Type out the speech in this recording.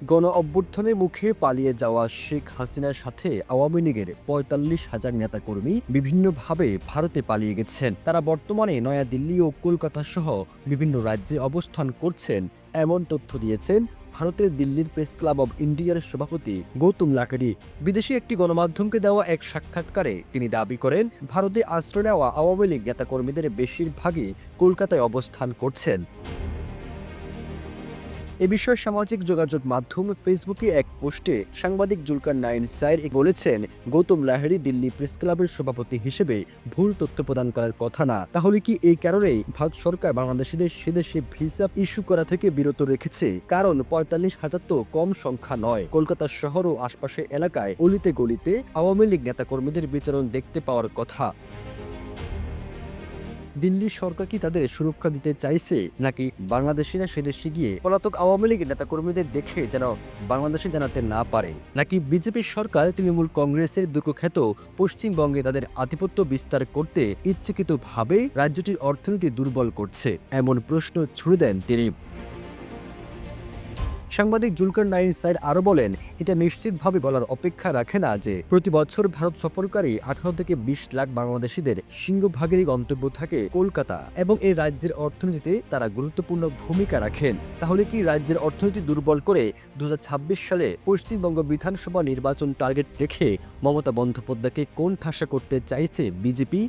গণ অভ্যুত্থানের মুখে পালিয়ে যাওয়া শেখ হাসিনার সাথে আওয়ামী লীগের ৪৫,০০০ নেতাকর্মী বিভিন্নভাবে ভারতে পালিয়ে গেছেন। তারা বর্তমানে নয়াদিল্লি ও কলকাতা সহ বিভিন্ন রাজ্যে অবস্থান করছেন, এমন তথ্য দিয়েছেন ভারতের দিল্লির প্রেস ক্লাব অব ইন্ডিয়ার সভাপতি গৌতম লাকড়ি। বিদেশি একটি গণমাধ্যমকে দেওয়া এক সাক্ষাৎকারে তিনি দাবি করেন, ভারতে আশ্রয় নেওয়া আওয়ামী লীগ নেতাকর্মীদের বেশিরভাগই কলকাতায় অবস্থান করছেন। এ বিষয়ে সামাজিক যোগাযোগ মাধ্যম ফেসবুকে এক পোস্টে সাংবাদিক জুলকার নাইন সাইর বলেছেন, গৌতম লাহিড়ী দিল্লি প্রেস ক্লাবের সভাপতি হিসেবে ভুল তথ্য প্রদান করার কথা না। তাহলে কি এই কারণেই ভারত সরকার বাংলাদেশিদের সেদেশে ভিসা ইস্যু করা থেকে বিরত রেখেছে? কারণ ৪৫,০০০ তো কম সংখ্যা নয়। কলকাতা শহর ও আশপাশের এলাকায় অলিতে গলিতে আওয়ামী লীগ নেতাকর্মীদের বিচরণ দেখতে পাওয়ার কথা। দিল্লির সরকার কি তাদের সুরক্ষা দিতে চাইছে, নাকি বাংলাদেশিরা সেদেশে গিয়ে পলাতক আওয়ামী লীগের নেতাকর্মীদের দেখে যেন বাংলাদেশে জানাতে না পারে? নাকি বিজেপির সরকার তৃণমূল কংগ্রেসের দুঃখখ্যাত পশ্চিমবঙ্গে তাদের আধিপত্য বিস্তার করতে ইচ্ছাকৃতভাবে রাজ্যটির অর্থনীতি দুর্বল করছে? এমন প্রশ্ন ছুড়ে দেন তিনি। সাংবাদিক জুলকার নাইন সাইড আরও বলেন, এটা নিশ্চিতভাবে বলার অপেক্ষা রাখে না যে প্রতি বছর ভারত সফরকারী 18 থেকে 20 লাখ বাংলাদেশিদের সিংহভাগেরই গন্তব্য থাকে কলকাতা এবং এই রাজ্যের অর্থনীতিতে তারা গুরুত্বপূর্ণ ভূমিকা রাখেন। তাহলে কি রাজ্যের অর্থনীতি দুর্বল করে 2026 সালে পশ্চিমবঙ্গ বিধানসভা নির্বাচন টার্গেট রেখে মমতা বন্দ্যোপাধ্যায়কে কোণঠাসা করতে চাইছে বিজেপি?